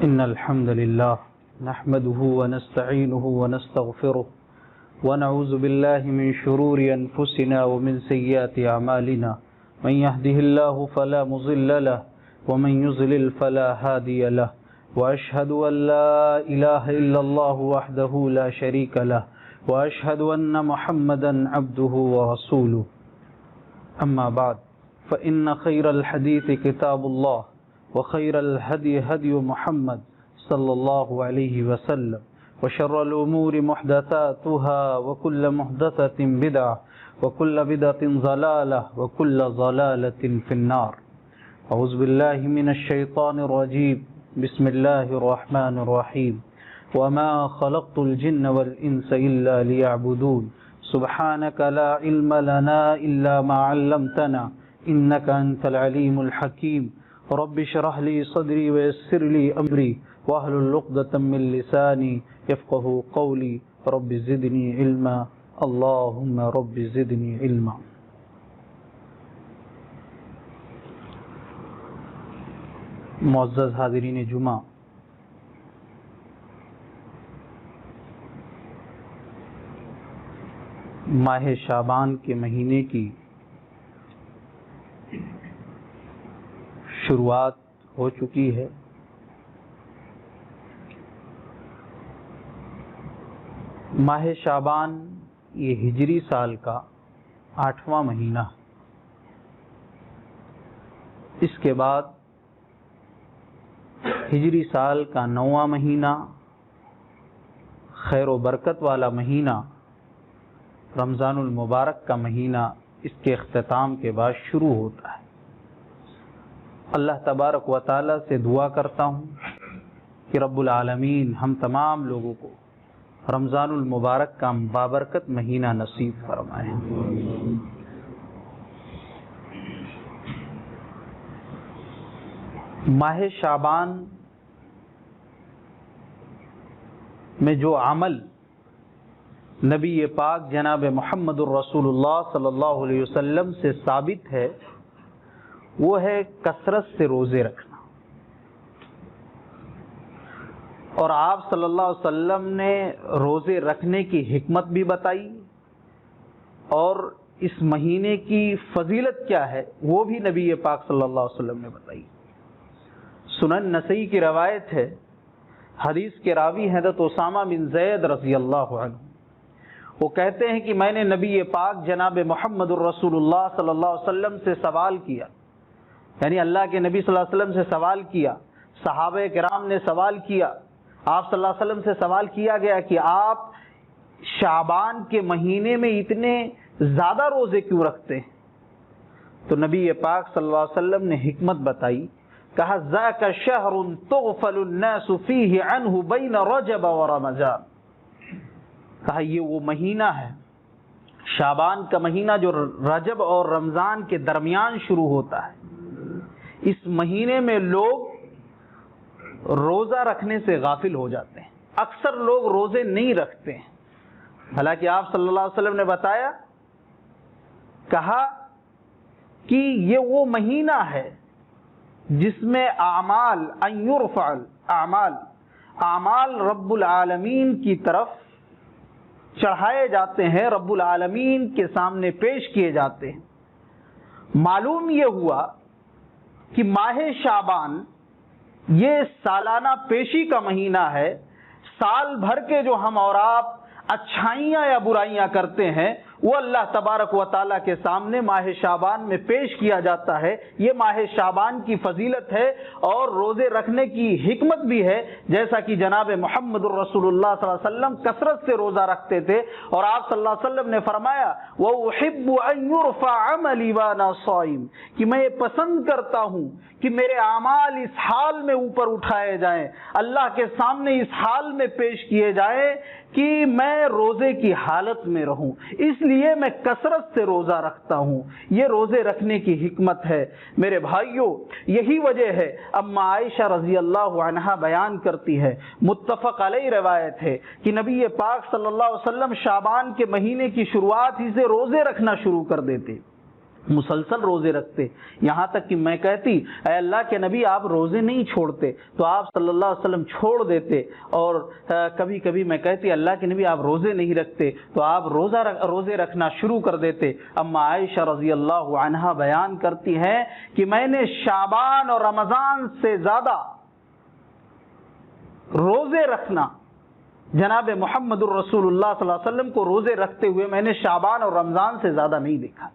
إن الحمد لله نحمده ونستعينه ونستغفره ونعوذ بالله من شرور أنفسنا ومن سيئات أعمالنا من يهده الله فلا مضل له ومن يضلل فلا هادي له وأشهد أن لا إله إلا الله وحده لا شريك له وأشهد أن محمدا عبده ورسوله أما بعد فإن خير الحديث كتاب الله وخير الهدي هدي محمد صلى الله عليه وسلم وشر الأمور محدثاتها وكل محدثة بدعة وكل بدعة ضلالة وكل ضلالة في النار. أعوذ بالله من الشيطان الرجيم. بسم الله الرحمن الرحيم. وما خلقت الجن والإنس إلا ليعبدون سبحانك لا علم لنا إلا ما علمتنا إنك أنت العليم الحكيم. رب اشرح لي صدري ويسر لي أمري واحلل عقدة من لساني يفقهوا قولي. رب زدني علما اللهم رب زدني علما. معزز حاضرین جمعہ، ماہ شعبان کے مہینے کی شروعات ہو چکی ہے. ماہ شعبان یہ ہجری سال کا 8واں مہینہ. اس کے بعد ہجری سال کا 9واں مہینہ، خیر و برکت والا مہینہ رمضان المبارک کا مہینہ اس کے اختتام کے بعد شروع ہوتا ہے. اللہ تبارک و تعالی سے دعا کرتا ہوں کہ رب العالمین ہم تمام لوگوں کو رمضان المبارک کا بابرکت مہینہ نصیب فرمائے. ماہ شعبان میں جو عمل نبی پاک جناب محمد الرسول اللہ صلی اللہ علیہ وسلم سے ثابت ہے وہ ہے کثرت سے روزے رکھنا. اور آپ صلی اللہ علیہ وسلم نے روزے رکھنے کی حکمت بھی بتائی اور اس مہینے کی فضیلت کیا ہے وہ بھی نبی پاک صلی اللہ علیہ وسلم نے بتائی. سنن نسائی کی روایت ہے، حدیث کے راوی حضرت اسامہ بن زید رضی اللہ عنہ، وہ کہتے ہیں کہ میں نے نبی پاک جناب محمد الرسول اللہ صلی اللہ علیہ وسلم سے سوال کیا، یعنی اللہ کے نبی صلی اللہ علیہ وسلم سے سوال کیا، صحابہ کرام نے سوال کیا، آپ صلی اللہ علیہ وسلم سے سوال کیا گیا کہ آپ شعبان کے مہینے میں اتنے زیادہ روزے کیوں رکھتے ہیں؟ تو نبی پاک صلی اللہ علیہ وسلم نے حکمت بتائی، کہا ذاک شہر تغفل الناس فیہ عنہ بین رجب و رمضان. کہا یہ وہ مہینہ ہے، شعبان کا مہینہ جو رجب اور رمضان کے درمیان شروع ہوتا ہے. اس مہینے میں لوگ روزہ رکھنے سے غافل ہو جاتے ہیں. اکثر لوگ روزے نہیں رکھتے ہیں. حالانکہ آپ صلی اللہ علیہ وسلم نے بتایا، کہا کہ یہ وہ مہینہ ہے جس میں اعمال ان یرفع اعمال رب العالمین کی طرف چڑھائے جاتے ہیں، رب العالمین کے سامنے پیش کیے جاتے ہیں. معلوم یہ ہوا کہ ماہ شعبان یہ سالانہ پیشی کا مہینہ ہے. سال بھر کے جو ہم اور آپ اچھائیاں یا برائیاں کرتے ہیں وہ اللہ تبارک و تعالیٰ کے سامنے ماہ شعبان میں پیش کیا جاتا ہے. یہ ماہ شعبان کی فضیلت ہے اور روزے رکھنے کی حکمت بھی ہے. جیسا کہ جناب محمد الرسول اللہ صلی اللہ علیہ وسلم کثرت سے روزہ رکھتے تھے اور آپ صلی اللہ علیہ وسلم نے فرمایا وَأُحِبُّ أَن يُرْفَعَ عَمَلِي وَأَنَا صَائِمٌ، کہ میں یہ پسند کرتا ہوں کہ میرے اعمال اس حال میں اوپر اٹھائے جائیں، اللہ کے سامنے اس حال میں پیش کیے جائیں کہ میں روزے کی حالت میں رہوں، اس لیے میں کثرت سے روزہ رکھتا ہوں. یہ روزے رکھنے کی حکمت ہے. میرے بھائیوں، یہی وجہ ہے اما عائشہ رضی اللہ عنہا بیان کرتی ہے، متفق علیہ روایت ہے کہ نبی پاک صلی اللہ علیہ وسلم شعبان کے مہینے کی شروعات ہی سے روزے رکھنا شروع کر دیتے. مسلسل روزے رکھتے، یہاں تک کہ میں کہتی اے اللہ کے نبی آپ روزے نہیں چھوڑتے، تو آپ صلی اللہ علیہ وسلم چھوڑ دیتے، اور کبھی کبھی میں کہتی اللہ کے نبی آپ روزے نہیں رکھتے، تو آپ روزے رکھنا شروع کر دیتے۔ اما عائشہ رضی اللہ عنہا بیان کرتی ہیں کہ میں نے شعبان اور رمضان سے زیادہ روزے رکھنا جناب محمد الرسول اللہ صلی اللہ علیہ وسلم کو روزے رکھتے ہوئے میں نے شعبان اور رمضان سے زیادہ نہیں دیکھا۔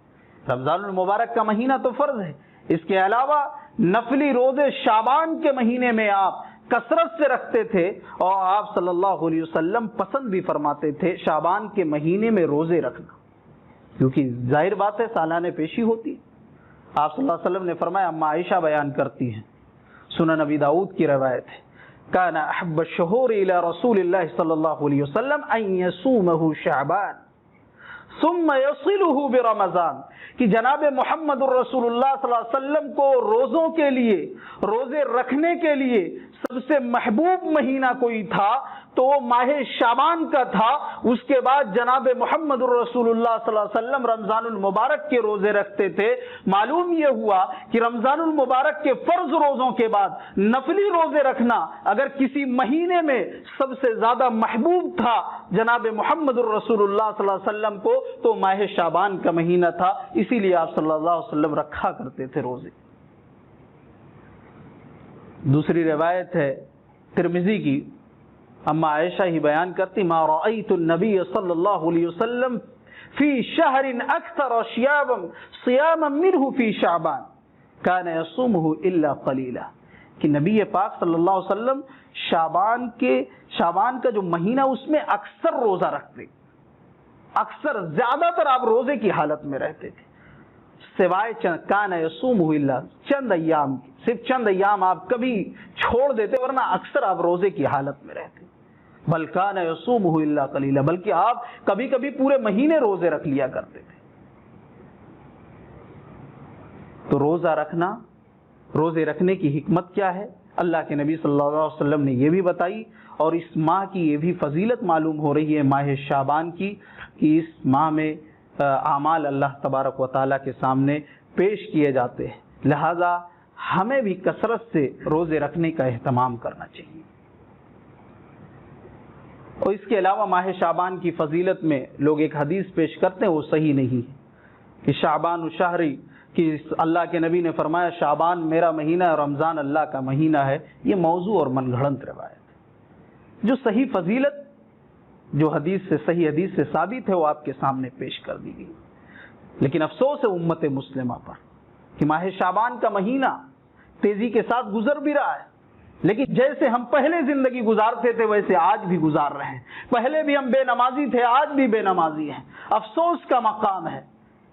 رمضان المبارک کا مہینہ تو فرض ہے، اس کے علاوہ نفلی روزے شعبان کے مہینے میں آپ کثرت سے رکھتے تھے، اور آپ صلی اللہ علیہ وسلم پسند بھی فرماتے تھے شعبان کے مہینے میں روزے رکھنا، کیونکہ ظاہر بات ہے سالانہ پیشی ہوتی ہے۔ آپ صلی اللہ علیہ وسلم نے فرمایا، اما عائشہ بیان کرتی ہیں، سنن نبی داؤد کی روایت ہے، کان احب الشہور الی رسول اللہ صلی اللہ علیہ وسلم ان یصومہ شعبان ثم یصلہ برمضان، کہ جناب محمد الرسول اللہ صلی اللہ علیہ وسلم کو روزوں کے لیے، روزے رکھنے کے لیے سب سے محبوب مہینہ کوئی تھا تو وہ ماہ شعبان کا تھا، اس کے بعد جناب محمد الرسول اللہ صلی اللہ علیہ وسلم رمضان المبارک کے روزے رکھتے تھے۔ معلوم یہ ہوا کہ رمضان المبارک کے فرض روزوں کے بعد نفلی روزے رکھنا اگر کسی مہینے میں سب سے زیادہ محبوب تھا جناب محمد الرسول اللہ صلی اللہ علیہ وسلم کو تو ماہ شعبان کا مہینہ تھا، اسی لیے آپ صلی اللہ علیہ وسلم رکھا کرتے تھے روزے۔ دوسری روایت ہے ترمذی کی، اما عائشہ ہی بیان کرتی، ما رأیت النبی صلی اللہ علیہ وسلم فی شہر اکثر صیاما منہ فی شعبان کان یصومہ الا قلیلا، کہ نبی پاک صلی اللہ علیہ وسلم شعبان کا جو مہینہ اس میں اکثر روزہ رکھتے، اکثر زیادہ تر آپ روزے کی حالت میں رہتے تھے، سوائے کان یصومہ الا چند ایام، صرف چند ایام آپ کبھی چھوڑ دیتے ورنہ اکثر آپ روزے کی حالت میں رہتے۔ بل کان یصومہ الا قلیلا، بلکہ آپ کبھی کبھی پورے مہینے روزے رکھ لیا کرتے تھے۔ تو روزہ رکھنا، روزے رکھنے کی حکمت کیا ہے اللہ کے نبی صلی اللہ علیہ وسلم نے یہ بھی بتائی، اور اس ماہ کی یہ بھی فضیلت معلوم ہو رہی ہے ماہ شعبان کی، کہ اس ماہ میں اعمال اللہ تبارک و تعالیٰ کے سامنے پیش کیے جاتے ہیں، لہذا ہمیں بھی کثرت سے روزے رکھنے کا اہتمام کرنا چاہیے۔ اور اس کے علاوہ ماہ شعبان کی فضیلت میں لوگ ایک حدیث پیش کرتے ہیں، وہ صحیح نہیں ہے، کہ شعبان شہری، کہ اللہ کے نبی نے فرمایا شعبان میرا مہینہ ہے، رمضان اللہ کا مہینہ ہے، یہ موضوع اور من گھڑنت روایت ہے۔ جو صحیح فضیلت جو حدیث سے، صحیح حدیث سے ثابت ہے، وہ آپ کے سامنے پیش کر دی گئی۔ لیکن افسوس ہے امت مسلمہ پر کہ ماہ شعبان کا مہینہ تیزی کے ساتھ گزر بھی رہا ہے، لیکن جیسے ہم پہلے زندگی گزارتے تھے ویسے آج بھی گزار رہے ہیں۔ پہلے بھی ہم بے نمازی تھے، آج بھی بے نمازی ہیں۔ افسوس کا مقام ہے،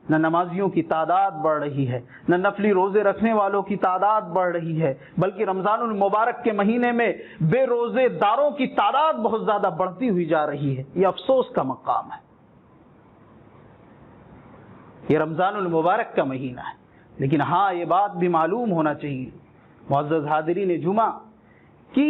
نہ نمازیوں کی تعداد بڑھ رہی ہے، نہ نفلی روزے رکھنے والوں کی تعداد بڑھ رہی ہے، بلکہ رمضان المبارک کے مہینے میں بے روزے داروں کی تعداد بہت زیادہ بڑھتی ہوئی جا رہی ہے۔ یہ افسوس کا مقام ہے۔ یہ رمضان المبارک کا مہینہ ہے، لیکن ہاں یہ بات بھی معلوم ہونا چاہیے معزز حاضرین جمعہ کہ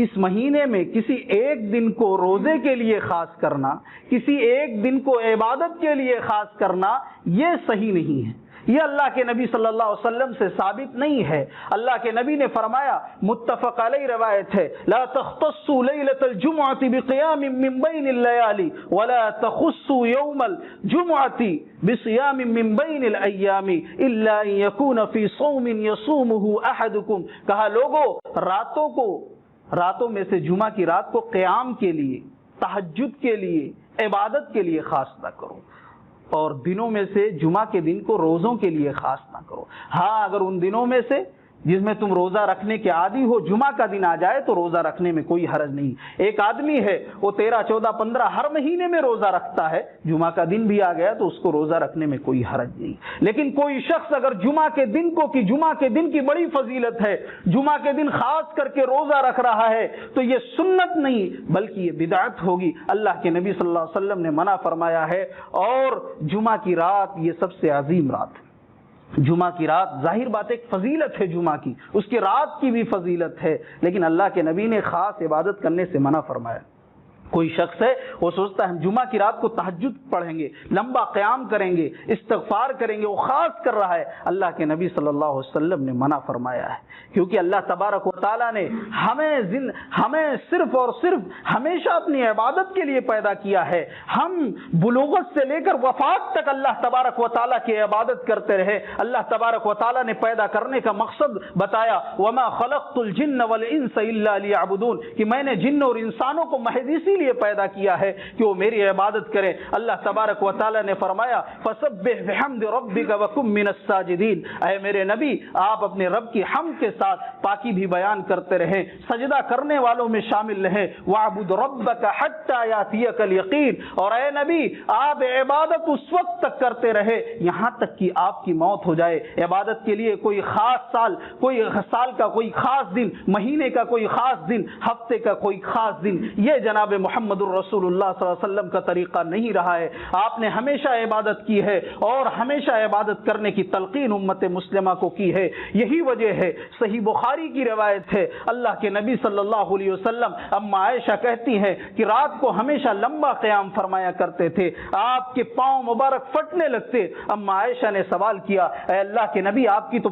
اس مہینے میں کسی ایک دن کو روزے کے لیے خاص کرنا، کسی ایک دن کو عبادت کے لیے خاص کرنا، یہ صحیح نہیں ہے، یہ اللہ کے نبی صلی اللہ علیہ وسلم سے ثابت نہیں ہے۔ اللہ کے نبی نے فرمایا، متفق علیہ روایت ہے، لا تختصوا لیلۃ الجمعۃ بقیام من بین اللیالی ولا تخصوا یوم الجمعۃ بصیام من بین الایام الا ان یکون فی صوم یصومہ احدکم، کہا لوگوں راتوں میں سے جمعہ کی رات کو قیام کے لیے، تہجد کے لیے، عبادت کے لیے خاص نہ کرو، اور دنوں میں سے جمعہ کے دن کو روزوں کے لیے خاص نہ کرو۔ ہاں اگر ان دنوں میں سے جس میں تم روزہ رکھنے کے عادی ہو جمعہ کا دن آ جائے تو روزہ رکھنے میں کوئی حرج نہیں۔ ایک آدمی ہے وہ 13، 14، 15 ہر مہینے میں روزہ رکھتا ہے، جمعہ کا دن بھی آ گیا تو اس کو روزہ رکھنے میں کوئی حرج نہیں۔ لیکن کوئی شخص اگر جمعہ کے دن کو، کہ جمعہ کے دن کی بڑی فضیلت ہے، جمعہ کے دن خاص کر کے روزہ رکھ رہا ہے تو یہ سنت نہیں بلکہ یہ بدعت ہوگی۔ اللہ کے نبی صلی اللہ علیہ وسلم نے منع فرمایا ہے، اور جمعہ کی رات یہ سب سے عظیم رات ہے۔ جمعہ کی رات ظاہر بات ایک فضیلت ہے، جمعہ کی، اس کی رات کی بھی فضیلت ہے، لیکن اللہ کے نبی نے خاص عبادت کرنے سے منع فرمایا۔ کوئی شخص ہے وہ سوچتا ہے ہم جمعہ کی رات کو تہجد پڑھیں گے، لمبا قیام کریں گے، استغفار کریں گے، وہ خاص کر رہا ہے۔ اللہ کے نبی صلی اللہ علیہ وسلم نے منع فرمایا ہے، کیونکہ اللہ تبارک و تعالیٰ نے ہمیں صرف اور صرف ہمیشہ اپنی عبادت کے لیے پیدا کیا ہے۔ ہم بلوغت سے لے کر وفات تک اللہ تبارک و تعالیٰ کی عبادت کرتے رہے۔ اللہ تبارک و تعالیٰ نے پیدا کرنے کا مقصد بتایا، وَمَا خَلَقْتُ الْجِنَّ وَالْإِنسَ إِلَّا لِيَعْبُدُونَ، کہ میں نے جن اور انسانوں کو محض اسی لیے پیدا کیا ہے کہ وہ میری عبادت کریں۔ اللہ تبارک و تعالیٰ نے فرمایا فَسَبِّحْ بِحَمْدِ رَبِّكَ وَكُن مِّنَ السَّاجِدِينَ، اے میرے نبی آپ اپنے رب کی حمد کے ساتھ پاکی بھی بیان کرتے رہیں، سجدہ کرنے والوں میں شامل رہیں۔ وَاعْبُدْ رَبَّكَ حَتَّى يَأْتِيَكَ الْيَقِينُ، اور اے نبی آپ عبادت اس وقت تک کرتے رہے یہاں تک کہ آپ کی موت ہو جائے۔ عبادت کے لیے کوئی خاص سال کا کوئی خاص دن، مہینے کا کوئی خاص دن، ہفتے کا کوئی خاص دن، یہ جناب محمد الرسول اللہ صلی اللہ علیہ وسلم کا طریقہ نہیں رہا ہے۔ آپ نے ہمیشہ عبادت کی ہے اور ہمیشہ عبادت کرنے کی تلقین امت مسلمہ کو کی ہے۔ یہی وجہ ہے، صحیح بخاری کی روایت ہے، اللہ کے نبی صلی اللہ علیہ وسلم اما عائشہ کہتی ہیں کہ رات کو ہمیشہ لمبا قیام فرمایا کرتے تھے، آپ کے پاؤں مبارک پھٹنے لگتے۔ اما عائشہ نے سوال کیا، اے اللہ کے نبی آپ کی تو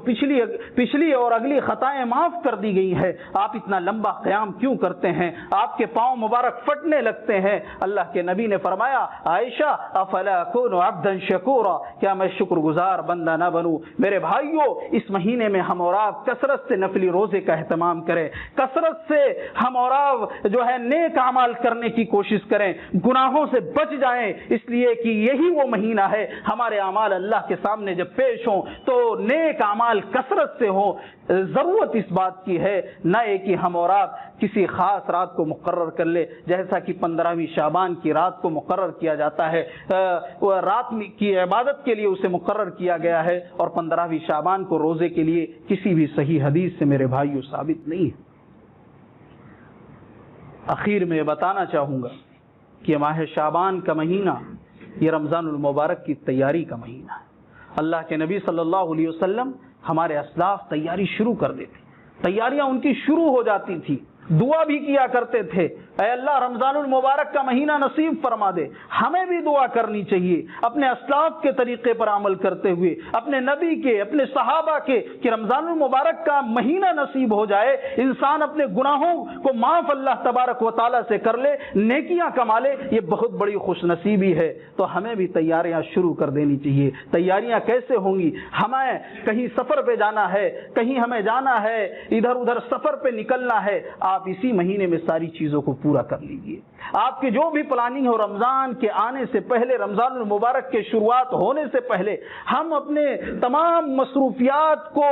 پچھلی اور اگلی خطائیں معاف کر دی گئی ہیں، آپ اتنا لمبا قیام کیوں کرتے ہیں؟ آپ کے پاؤں مبارک پھٹنے لگتے ہیں۔ اللہ کے نبی نے فرمایا عائشہ افلا اکون عبدا شکورا، کیا میں شکر گزار بندہ نہ بنوں؟ میرے بھائیوں اس مہینے میں ہم اور آپ کثرت سے نفلی روزے کا اہتمام کریں، کثرت سے ہم اور آپ جو ہے نیک اعمال کرنے کی کوشش کریں، گناہوں سے بچ جائیں، اس لیے کہ یہی وہ مہینہ ہے ہمارے اعمال اللہ کے سامنے جب پیش ہوں تو نیک اعمال کثرت سے ہوں۔ ضرورت اس بات کی ہے نہ کہ ہم اور آپ کسی خاص رات کو مقرر کر لے، جیسا کہ 15ویں شعبان کی رات کو مقرر کیا جاتا ہے، رات کی عبادت کے لیے اسے مقرر کیا گیا ہے، اور 15ویں شعبان کو روزے کے لیے کسی بھی صحیح حدیث سے میرے بھائیوں ثابت نہیں ہے۔ اخیر میں بتانا چاہوں گا کہ ماہ شعبان کا مہینہ یہ رمضان المبارک کی تیاری کا مہینہ ہے۔ اللہ کے نبی صلی اللہ علیہ وسلم ہمارے اسلاف تیاری شروع کر دیتے، تیاریاں ان کی شروع ہو جاتی تھی، دعا بھی کیا کرتے تھے، اے اللہ رمضان المبارک کا مہینہ نصیب فرما دے۔ ہمیں بھی دعا کرنی چاہیے اپنے اسلاف کے طریقے پر عمل کرتے ہوئے، اپنے نبی کے، اپنے صحابہ کے، کہ رمضان المبارک کا مہینہ نصیب ہو جائے، انسان اپنے گناہوں کو معاف اللہ تبارک و تعالیٰ سے کر لے، نیکیاں کما لے، یہ بہت بڑی خوش نصیبی ہے۔ تو ہمیں بھی تیاریاں شروع کر دینی چاہیے۔ تیاریاں کیسے ہوں گی؟ ہمیں کہیں سفر پہ جانا ہے، کہیں ہمیں جانا ہے، ادھر ادھر سفر پہ نکلنا ہے، آپ اسی مہینے میں ساری چیزوں کو پورا کر لیجئے۔ آپ کی جو بھی پلاننگ ہو رمضان کے آنے سے پہلے، رمضان المبارک کے شروعات ہونے سے پہلے ہم اپنے تمام مصروفیات کو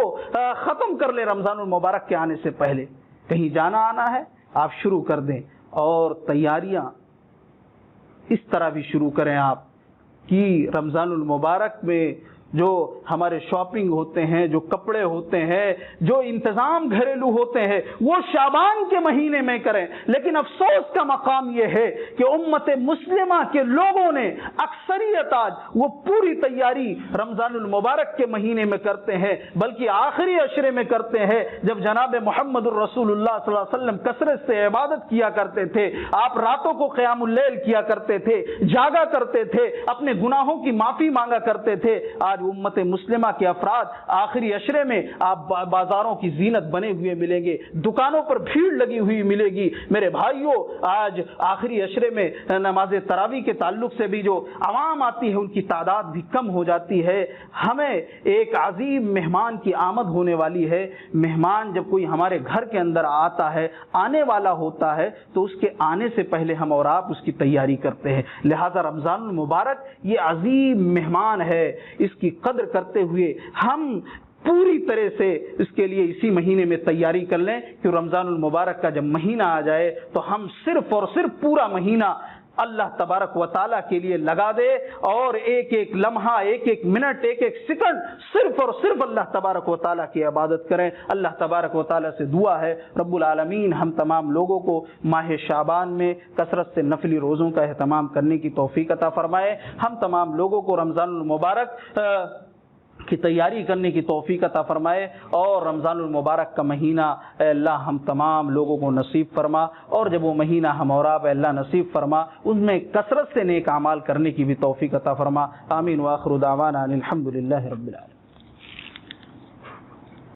ختم کر لیں۔ رمضان المبارک کے آنے سے پہلے کہیں جانا آنا ہے آپ شروع کر دیں، اور تیاریاں اس طرح بھی شروع کریں آپ کہ رمضان المبارک میں جو ہمارے شاپنگ ہوتے ہیں، جو کپڑے ہوتے ہیں، جو انتظام گھریلو ہوتے ہیں، وہ شعبان کے مہینے میں کریں۔ لیکن افسوس کا مقام یہ ہے کہ امت مسلمہ کے لوگوں نے اکثریت آج وہ پوری تیاری رمضان المبارک کے مہینے میں کرتے ہیں، بلکہ آخری عشرے میں کرتے ہیں، جب جناب محمد الرسول اللہ صلی اللہ علیہ وسلم کثرت سے عبادت کیا کرتے تھے، آپ راتوں کو قیام اللیل کیا کرتے تھے، جاگا کرتے تھے، اپنے گناہوں کی معافی مانگا کرتے تھے۔ آج امت مسلمہ کے افراد آخری عشرے میں آپ بازاروں کی زینت بنے ہوئے ملیں گے، دکانوں پر بھیڑ لگی ہوئی ملے گی۔ میرے بھائیوں آج آخری عشرے میں نماز تراویح کے تعلق سے بھی جو عوام آتی ہے ان کی تعداد بھی کم ہو جاتی ہے۔ ہمیں ایک عظیم مہمان کی آمد ہونے والی ہے۔ مہمان جب کوئی ہمارے گھر کے اندر آتا ہے، آنے والا ہوتا ہے، تو اس کے آنے سے پہلے ہم اور آپ اس کی تیاری کرتے ہیں۔ لہذا رمضان المبارک یہ عظیم مہمان ہے، اس کی قدر کرتے ہوئے ہم پوری طرح سے اس کے لیے اسی مہینے میں تیاری کر لیں کہ رمضان المبارک کا جب مہینہ آ جائے تو ہم صرف اور صرف پورا مہینہ اللہ تبارک و تعالیٰ کے لیے لگا دے، اور ایک ایک لمحہ، ایک ایک منٹ، ایک ایک سیکنڈ صرف اور صرف اللہ تبارک و تعالیٰ کی عبادت کریں۔ اللہ تبارک و تعالیٰ سے دعا ہے رب العالمین ہم تمام لوگوں کو ماہ شعبان میں کثرت سے نفلی روزوں کا اہتمام کرنے کی توفیق عطا فرمائے۔ ہم تمام لوگوں کو رمضان المبارک کی تیاری کرنے کی توفیق عطا فرمائے، اور رمضان المبارک کا مہینہ اے اللہ ہم تمام لوگوں کو نصیب فرما، اور جب وہ مہینہ ہم اور آپ اے اللہ نصیب فرما اس میں کثرت سے نیک اعمال کرنے کی بھی توفیق عطا فرما۔ آمین۔ وآخر دعوانا الحمد للہ رب العالمین۔